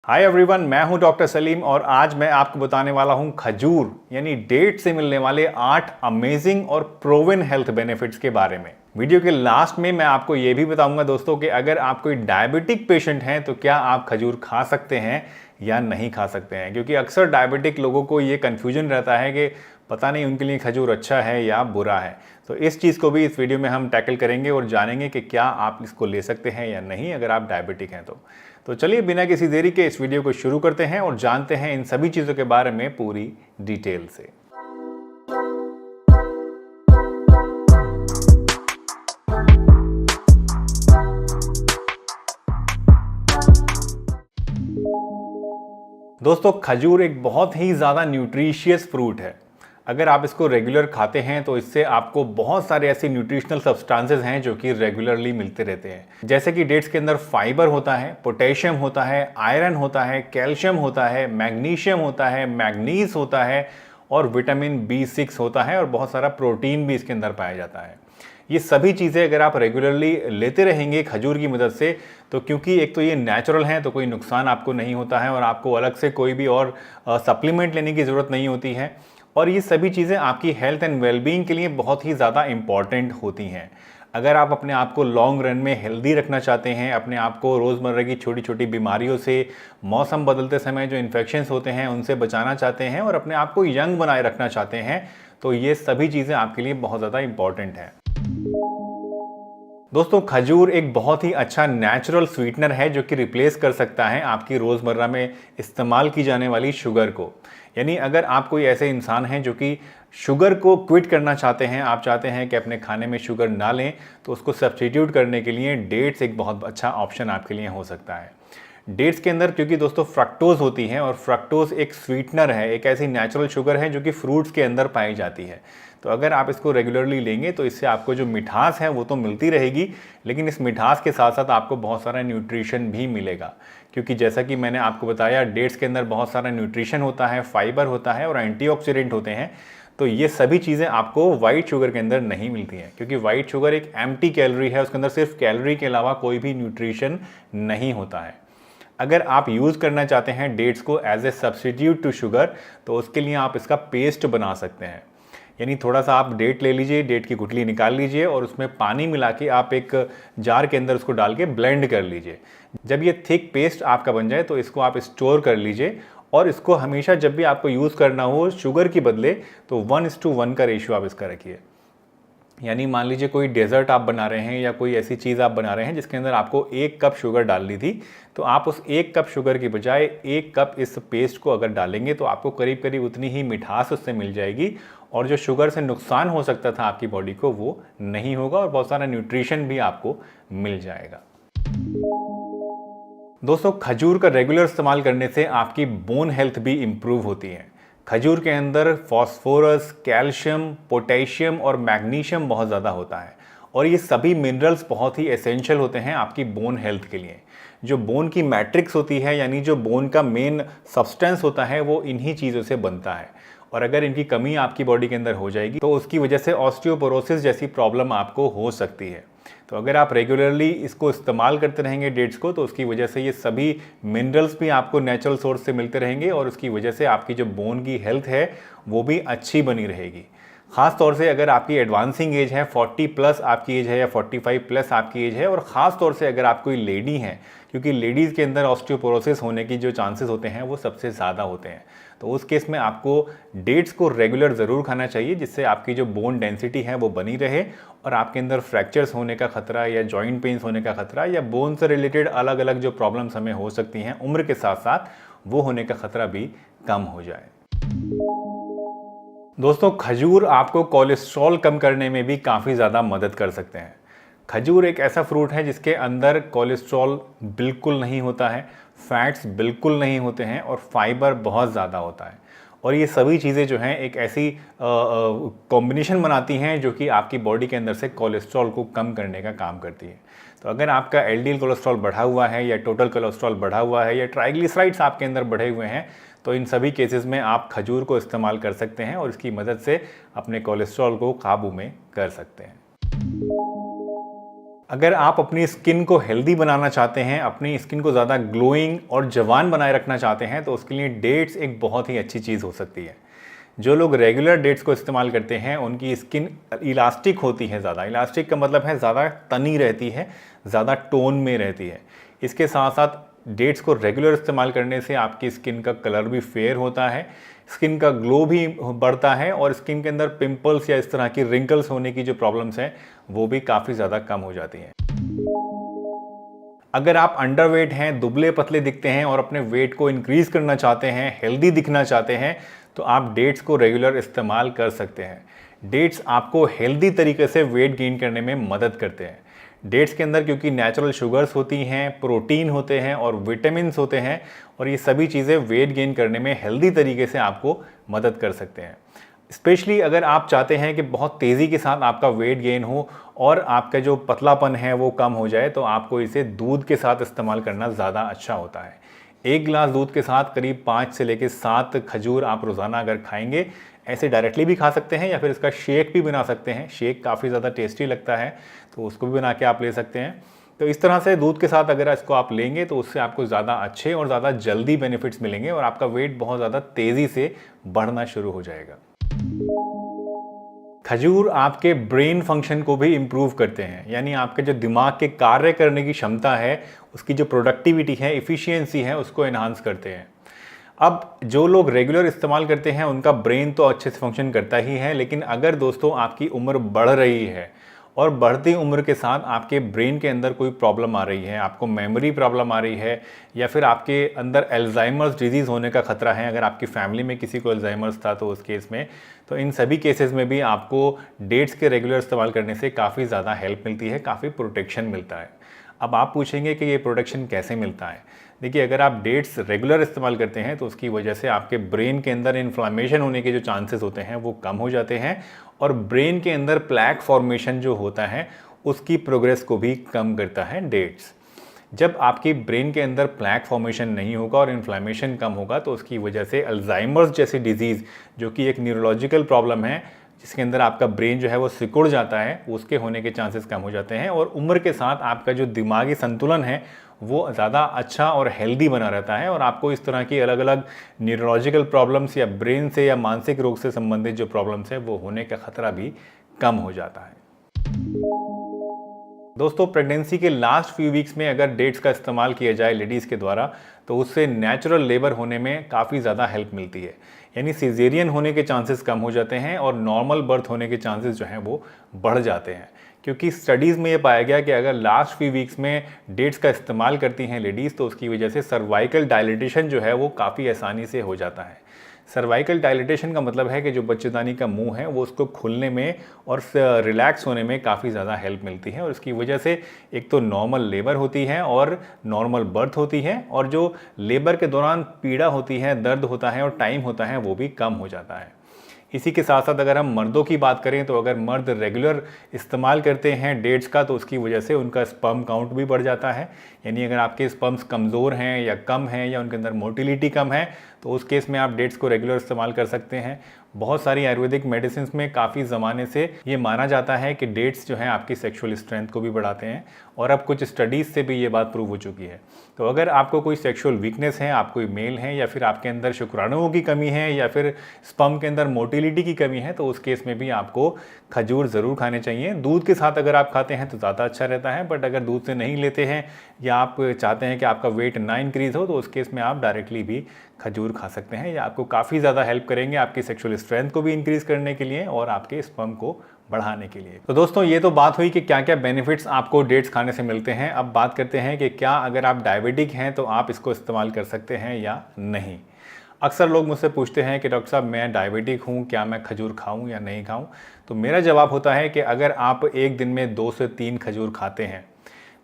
Hi everyone, मैं हूं doctor Salim और आज मैं आपको बताने वाला हूं खजूर यानी डेट से मिलने वाले 8 अमेजिंग और प्रोवन हेल्थ बेनिफिट्स के बारे में। वीडियो के लास्ट में मैं आपको यह भी बताऊंगा दोस्तों कि अगर आप कोई डायबिटिक पेशेंट हैं तो क्या आप खजूर खा सकते हैं या नहीं खा सकते हैं, क्योंकि अक्सर डायबिटिक लोगों को ये कन्फ्यूजन रहता है कि पता नहीं उनके लिए खजूर अच्छा है या बुरा है। तो इस चीज़ को भी इस वीडियो में हम टैकल करेंगे और जानेंगे कि क्या आप इसको ले सकते हैं या नहीं अगर आप डायबिटिक हैं तो चलिए बिना किसी देरी के इस वीडियो को शुरू करते हैं और जानते हैं इन सभी चीज़ों के बारे में पूरी डिटेल से। दोस्तों, खजूर एक बहुत ही ज़्यादा न्यूट्रिशियस फ्रूट है। अगर आप इसको रेगुलर खाते हैं तो इससे आपको बहुत सारे ऐसे न्यूट्रिशनल सब्सटेंसेस हैं जो कि रेगुलरली मिलते रहते हैं, जैसे कि डेट्स के अंदर फाइबर होता है, पोटेशियम होता है, आयरन होता है, कैल्शियम होता है, मैग्नीशियम होता है, मैग्नीज होता है और विटामिन B6 होता है और बहुत सारा प्रोटीन भी इसके अंदर पाया जाता है। ये सभी चीज़ें अगर आप रेगुलरली लेते रहेंगे खजूर की मदद से तो क्योंकि एक तो ये नेचुरल है तो कोई नुकसान आपको नहीं होता है और आपको अलग से कोई भी और सप्लीमेंट लेने की ज़रूरत नहीं होती है और ये सभी चीज़ें आपकी हेल्थ एंड वेलबींग के लिए बहुत ही ज़्यादा इम्पॉर्टेंट होती हैं। अगर आप अपने आप को लॉन्ग रन में हेल्दी रखना चाहते हैं, अपने आप को रोज़मर्रा की छोटी छोटी बीमारियों से, मौसम बदलते समय जो इन्फेक्शंस होते हैं उनसे बचाना चाहते हैं और अपने आप को यंग बनाए रखना चाहते हैं, तो ये सभी चीज़ें आपके लिए बहुत ज़्यादा इम्पॉर्टेंट हैं। दोस्तों, खजूर एक बहुत ही अच्छा नेचुरल स्वीटनर है जो कि रिप्लेस कर सकता है आपकी रोज़मर्रा में इस्तेमाल की जाने वाली शुगर को। यानी अगर आप कोई ऐसे इंसान हैं जो कि शुगर को क्विट करना चाहते हैं, आप चाहते हैं कि अपने खाने में शुगर ना लें, तो उसको सब्स्टिट्यूट करने के लिए डेट्स एक बहुत अच्छा ऑप्शन आपके लिए हो सकता है। डेट्स के अंदर क्योंकि दोस्तों फ्रक्टोज होती है और फ्रक्टोज एक स्वीटनर है, एक ऐसी नेचुरल शुगर है जो कि फ्रूट्स के अंदर पाई जाती है। तो अगर आप इसको रेगुलरली लेंगे तो इससे आपको जो मिठास है वो तो मिलती रहेगी, लेकिन इस मिठास के साथ साथ आपको बहुत सारा न्यूट्रिशन भी मिलेगा, क्योंकि जैसा कि मैंने आपको बताया डेट्स के अंदर बहुत सारा न्यूट्रिशन होता है, फाइबर होता है और एंटीऑक्सीडेंट होते हैं। तो ये सभी चीज़ें आपको वाइट शुगर के अंदर नहीं मिलती हैं, क्योंकि वाइट शुगर एक एम्प्टी कैलोरी है, उसके अंदर सिर्फ कैलोरी के अलावा कोई भी न्यूट्रिशन नहीं होता है। अगर आप यूज़ करना चाहते हैं डेट्स को as a substitute to sugar तो उसके लिए आप इसका पेस्ट बना सकते हैं। यानी थोड़ा सा आप डेट ले लीजिए, डेट की गुठली निकाल लीजिए और उसमें पानी मिला के आप एक जार के अंदर उसको डाल के ब्लेंड कर लीजिए। जब ये थिक पेस्ट आपका बन जाए तो इसको आप स्टोर कर लीजिए और इसको हमेशा जब भी आपको यूज़ करना हो शुगर के बदले तो 1:1 का रेशियो आप इसका रखिए। यानी मान लीजिए कोई डेजर्ट आप बना रहे हैं या कोई ऐसी चीज़ आप बना रहे हैं जिसके अंदर आपको 1 कप शुगर डालनी थी, तो आप उस 1 कप शुगर की बजाय 1 कप इस पेस्ट को अगर डालेंगे तो आपको करीब करीब उतनी ही मिठास उससे मिल जाएगी और जो शुगर से नुकसान हो सकता था आपकी बॉडी को वो नहीं होगा और बहुत सारा न्यूट्रिशन भी आपको मिल जाएगा। दोस्तों, खजूर का रेगुलर इस्तेमाल करने से आपकी बोन हेल्थ भी इम्प्रूव होती है। खजूर के अंदर फॉस्फोरस, कैल्शियम, पोटेशियम और मैग्नीशियम बहुत ज़्यादा होता है और ये सभी मिनरल्स बहुत ही एसेंशियल होते हैं आपकी बोन हेल्थ के लिए। जो बोन की मैट्रिक्स होती है यानी जो बोन का मेन सब्सटेंस होता है वो इन्हीं चीज़ों से बनता है और अगर इनकी कमी आपकी बॉडी के अंदर हो जाएगी तो उसकी वजह से ऑस्टियोपोरोसिस जैसी प्रॉब्लम आपको हो सकती है। तो अगर आप रेगुलरली इसको इस्तेमाल करते रहेंगे डेट्स को तो उसकी वजह से ये सभी मिनरल्स भी आपको नेचुरल सोर्स से मिलते रहेंगे और उसकी वजह से आपकी जो बोन की हेल्थ है वो भी अच्छी बनी रहेगी। ख़ास तौर से अगर आपकी एडवांसिंग एज है, 40 प्लस आपकी एज है या 45 प्लस आपकी एज है और ख़ास तौर से अगर आप कोई लेडी हैं, क्योंकि लेडीज़ के अंदर ऑस्टियोपोरोसिस होने की जो चांसेस होते हैं वो सबसे ज़्यादा होते हैं, तो उस केस में आपको डेट्स को रेगुलर ज़रूर खाना चाहिए जिससे आपकी जो बोन डेंसिटी है वो बनी रहे और आपके अंदर फ्रैक्चर्स होने का खतरा या जॉइंट पेन्स होने का खतरा या बोन से रिलेटेड अलग अलग जो प्रॉब्लम्स हमें हो सकती हैं उम्र के साथ साथ वो होने का खतरा भी कम हो जाए। दोस्तों, खजूर आपको कोलेस्ट्रॉल कम करने में भी काफ़ी ज़्यादा मदद कर सकते हैं। खजूर एक ऐसा फ्रूट है जिसके अंदर कोलेस्ट्रॉल बिल्कुल नहीं होता है, फैट्स बिल्कुल नहीं होते हैं और फाइबर बहुत ज़्यादा होता है और ये सभी चीज़ें जो हैं एक ऐसी कॉम्बिनेशन बनाती हैं जो कि आपकी बॉडी के अंदर से कोलेस्ट्रॉल को कम करने का काम करती है। तो अगर आपका LDL कोलेस्ट्रॉल बढ़ा हुआ है या टोटल कोलेस्ट्रॉल बढ़ा हुआ है या ट्राइग्लिसराइड्स आपके अंदर बढ़े हुए हैं तो इन सभी केसेस में आप खजूर को इस्तेमाल कर सकते हैं और इसकी मदद से अपने कोलेस्ट्रॉल को काबू में कर सकते हैं। अगर आप अपनी स्किन को हेल्दी बनाना चाहते हैं, अपनी स्किन को ज़्यादा ग्लोइंग और जवान बनाए रखना चाहते हैं, तो उसके लिए डेट्स एक बहुत ही अच्छी चीज़ हो सकती है। जो लोग रेगुलर डेट्स को इस्तेमाल करते हैं उनकी स्किन इलास्टिक होती है, ज़्यादा इलास्टिक का मतलब है ज़्यादा तनी रहती है, ज़्यादा टोन में रहती है। इसके साथ साथ डेट्स को रेगुलर इस्तेमाल करने से आपकी स्किन का कलर भी फेयर होता है, स्किन का ग्लो भी बढ़ता है और स्किन के अंदर पिंपल्स या इस तरह की रिंकल्स होने की जो प्रॉब्लम्स हैं वो भी काफ़ी ज़्यादा कम हो जाती हैं। अगर आप अंडरवेट हैं, दुबले पतले दिखते हैं और अपने वेट को इंक्रीज करना चाहते हैं, हेल्दी दिखना चाहते हैं, तो आप डेट्स को रेगुलर इस्तेमाल कर सकते हैं। डेट्स आपको हेल्दी तरीके से वेट गेन करने में मदद करते हैं। डेट्स के अंदर क्योंकि नेचुरल शुगर्स होती हैं, प्रोटीन होते हैं और विटामिन्स होते हैं, और ये सभी चीज़ें वेट गेन करने में हेल्दी तरीके से आपको मदद कर सकते हैं। स्पेशली अगर आप चाहते हैं कि बहुत तेज़ी के साथ आपका वेट गेन हो और आपका जो पतलापन है वो कम हो जाए, तो आपको इसे दूध के साथ इस्तेमाल करना ज़्यादा अच्छा होता है। 1 गिलास दूध के साथ करीब 5 से लेकर 7 खजूर आप रोज़ाना अगर खाएंगे, ऐसे डायरेक्टली भी खा सकते हैं या फिर इसका शेक भी बना सकते हैं। शेक काफ़ी ज़्यादा टेस्टी लगता है, तो उसको भी बना के आप ले सकते हैं। तो इस तरह से दूध के साथ अगर इसको आप लेंगे तो उससे आपको ज़्यादा अच्छे और ज़्यादा जल्दी बेनिफिट्स मिलेंगे और आपका वेट बहुत ज़्यादा तेज़ी से बढ़ना शुरू हो जाएगा। खजूर आपके ब्रेन फंक्शन को भी इम्प्रूव करते हैं, यानी आपके जो दिमाग के कार्य करने की क्षमता है, उसकी जो प्रोडक्टिविटी है, इफ़िशियंसी है, उसको एनहांस करते हैं। अब जो लोग रेगुलर इस्तेमाल करते हैं उनका ब्रेन तो अच्छे से फंक्शन करता ही है, लेकिन अगर दोस्तों आपकी उम्र बढ़ रही है और बढ़ती उम्र के साथ आपके ब्रेन के अंदर कोई प्रॉब्लम आ रही है, आपको मेमोरी प्रॉब्लम आ रही है या फिर आपके अंदर अल्जाइमर्स डिजीज़ होने का खतरा है, अगर आपकी फैमिली में किसी को अल्जाइमर्स था तो उस केस में, तो इन सभी केसेस में भी आपको डेट्स के रेगुलर इस्तेमाल करने से काफ़ी ज़्यादा हेल्प मिलती है, काफ़ी प्रोटेक्शन मिलता है। अब आप पूछेंगे कि ये प्रोटेक्शन कैसे मिलता है। देखिए, अगर आप डेट्स रेगुलर इस्तेमाल करते हैं तो उसकी वजह से आपके ब्रेन के अंदर इन्फ्लामेशन होने के जो चांसेस होते हैं वो कम हो जाते हैं और ब्रेन के अंदर प्लैक फॉर्मेशन जो होता है उसकी प्रोग्रेस को भी कम करता है डेट्स। जब आपकी ब्रेन के अंदर प्लैक फॉर्मेशन नहीं होगा और इन्फ्लामेशन कम होगा तो उसकी वजह से अल्जाइमर्स जैसी डिजीज़, जो कि एक न्यूरोलॉजिकल प्रॉब्लम है जिसके अंदर आपका ब्रेन जो है वो सिकुड़ जाता है, उसके होने के चांसेस कम हो जाते हैं और उम्र के साथ आपका जो दिमागी संतुलन है वो ज़्यादा अच्छा और हेल्दी बना रहता है और आपको इस तरह की अलग अलग न्यूरोलॉजिकल प्रॉब्लम्स या ब्रेन से या मानसिक रोग से संबंधित जो प्रॉब्लम्स है वो होने का खतरा भी कम हो जाता है। दोस्तों, प्रेगनेंसी के लास्ट फ्यू वीक्स में अगर डेट्स का इस्तेमाल किया जाए लेडीज़ के द्वारा तो उससे नेचुरल लेबर होने में काफ़ी ज़्यादा हेल्प मिलती है, यानी सिजेरियन होने के चांसेस कम हो जाते हैं और नॉर्मल बर्थ होने के चांसेस जो हैं वो बढ़ जाते हैं। क्योंकि स्टडीज़ में ये पाया गया कि अगर लास्ट फ्यू वीक्स में डेट्स का इस्तेमाल करती हैं लेडीज़ तो उसकी वजह से सर्वाइकल डायलिटेशन जो है वो काफ़ी आसानी से हो जाता है। सर्वाइकल डायलिटेशन का मतलब है कि जो बच्चेदानी का मुंह है वो उसको खुलने में और रिलैक्स होने में काफ़ी ज़्यादा हेल्प मिलती है और इसकी वजह से एक तो नॉर्मल लेबर होती है और नॉर्मल बर्थ होती है और जो लेबर के दौरान पीड़ा होती है, दर्द होता है और टाइम होता है वो भी कम हो जाता है। इसी के साथ साथ अगर हम मर्दों की बात करें तो अगर मर्द रेगुलर इस्तेमाल करते हैं डेट्स का तो उसकी वजह से उनका स्पर्म काउंट भी बढ़ जाता है, यानी अगर आपके स्पर्म्स कमज़ोर हैं या कम हैं या उनके अंदर मोटिलिटी कम है तो उस केस में आप डेट्स को रेगुलर इस्तेमाल कर सकते हैं। बहुत सारी आयुर्वेदिक मेडिसिन में काफ़ी ज़माने से ये माना जाता है कि डेट्स जो हैं आपकी सेक्सुअल स्ट्रेंथ को भी बढ़ाते हैं और अब कुछ स्टडीज़ से भी ये बात प्रूव हो चुकी है। तो अगर आपको कोई सेक्सुअल वीकनेस है, आप कोई मेल हैं या फिर आपके अंदर शुक्राणुओं की कमी है या फिर स्पर्म के अंदर मोटिलिटी की कमी है तो उस केस में भी आपको खजूर ज़रूर खाने चाहिए। दूध के साथ अगर आप खाते हैं तो ज़्यादा अच्छा रहता है, बट अगर दूध से नहीं लेते हैं या आप चाहते हैं कि आपका वेट ना इंक्रीज़ हो तो उस केस में आप डायरेक्टली भी खजूर खा सकते हैं। या आपको काफ़ी ज़्यादा हेल्प करेंगे आपकी सेक्सुअल स्ट्रेंथ को भी इंक्रीज़ करने के लिए और आपके स्पर्म को बढ़ाने के लिए। तो दोस्तों, ये तो बात हुई कि क्या क्या बेनिफिट्स आपको डेट्स खाने से मिलते हैं। अब बात करते हैं कि क्या अगर आप डायबिटिक हैं तो आप इसको इस्तेमाल कर सकते हैं या नहीं। अक्सर लोग मुझसे पूछते हैं कि डॉक्टर साहब मैं डायबिटिक हूँ, क्या मैं खजूर खाऊँ या नहीं खाऊँ। तो मेरा जवाब होता है कि अगर आप एक दिन में 2 से 3 खजूर खाते हैं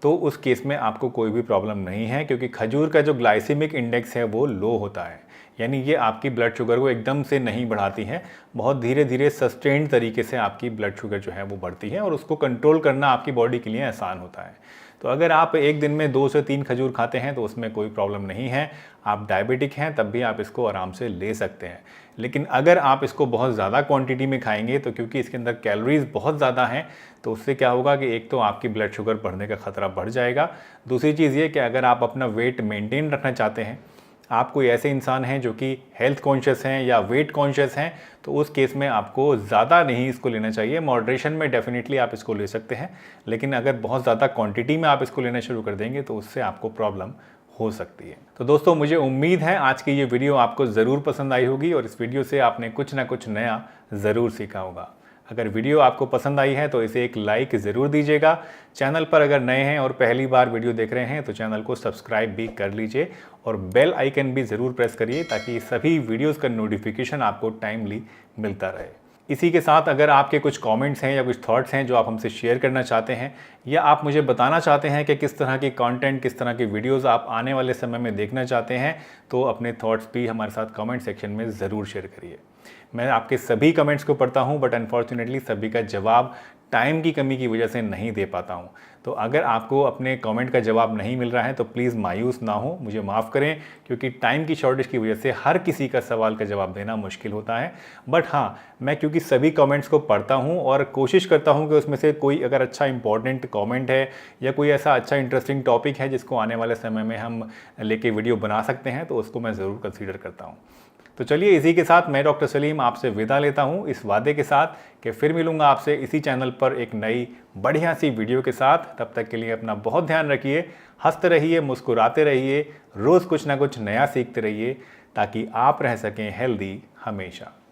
तो उस केस में आपको कोई भी प्रॉब्लम नहीं है, क्योंकि खजूर का जो ग्लाइसेमिक इंडेक्स है वो लो होता है, यानी ये आपकी ब्लड शुगर को एकदम से नहीं बढ़ाती है, बहुत धीरे धीरे सस्टेन्ड तरीके से आपकी ब्लड शुगर जो है वो बढ़ती है और उसको कंट्रोल करना आपकी बॉडी के लिए आसान होता है। तो अगर आप एक दिन में 2 से 3 खजूर खाते हैं तो उसमें कोई प्रॉब्लम नहीं है। आप डायबिटिक हैं तब भी आप इसको आराम से ले सकते हैं। लेकिन अगर आप इसको बहुत ज़्यादा क्वांटिटी में खाएंगे तो क्योंकि इसके अंदर कैलोरीज बहुत ज़्यादा हैं तो उससे क्या होगा कि एक तो आपकी ब्लड शुगर बढ़ने का खतरा बढ़ जाएगा। दूसरी चीज़ ये कि अगर आप अपना वेट मेंटेन रखना चाहते हैं, आप कोई ऐसे इंसान हैं जो कि हेल्थ कॉन्शियस हैं या वेट कॉन्शियस हैं, तो उस केस में आपको ज़्यादा नहीं इसको लेना चाहिए। मॉडरेशन में डेफिनेटली आप इसको ले सकते हैं, लेकिन अगर बहुत ज़्यादा क्वांटिटी में आप इसको लेना शुरू कर देंगे तो उससे आपको प्रॉब्लम हो सकती है। तो दोस्तों, मुझे उम्मीद है आज की ये वीडियो आपको ज़रूर पसंद आई होगी और इस वीडियो से आपने कुछ ना कुछ नया ज़रूर सीखा होगा। अगर वीडियो आपको पसंद आई है तो इसे एक लाइक ज़रूर दीजिएगा। चैनल पर अगर नए हैं और पहली बार वीडियो देख रहे हैं तो चैनल को सब्सक्राइब भी कर लीजिए और बेल आइकन भी ज़रूर प्रेस करिए ताकि सभी वीडियोस का नोटिफिकेशन आपको टाइमली मिलता रहे। इसी के साथ अगर आपके कुछ कमेंट्स हैं या कुछ थॉट्स हैं जो आप हमसे शेयर करना चाहते हैं या आप मुझे बताना चाहते हैं कि किस तरह की कंटेंट, किस तरह की वीडियोस आप आने वाले समय में देखना चाहते हैं, तो अपने थॉट्स भी हमारे साथ कमेंट सेक्शन में ज़रूर शेयर करिए। मैं आपके सभी कमेंट्स को पढ़ता हूं, बट अनफॉर्चुनेटली सभी का जवाब टाइम की कमी की वजह से नहीं दे पाता हूं। तो अगर आपको अपने कमेंट का जवाब नहीं मिल रहा है तो प्लीज़ मायूस ना हो, मुझे माफ़ करें, क्योंकि टाइम की शॉर्टेज की वजह से हर किसी का सवाल का जवाब देना मुश्किल होता है। बट हाँ, मैं क्योंकि सभी कमेंट्स को पढ़ता हूँ और कोशिश करता हूँ कि उसमें से कोई अगर अच्छा इंपॉर्टेंट कमेंट है या कोई ऐसा अच्छा इंटरेस्टिंग टॉपिक है जिसको आने वाले समय में हम लेके वीडियो बना सकते हैं, तो उसको मैं ज़रूर कंसीडर करता हूँ। तो चलिए, इसी के साथ मैं डॉक्टर सलीम आपसे विदा लेता हूं, इस वादे के साथ कि फिर मिलूंगा आपसे इसी चैनल पर एक नई बढ़िया सी वीडियो के साथ। तब तक के लिए अपना बहुत ध्यान रखिए, हंसते रहिए, मुस्कुराते रहिए, रोज़ कुछ ना कुछ नया सीखते रहिए ताकि आप रह सकें हेल्दी हमेशा।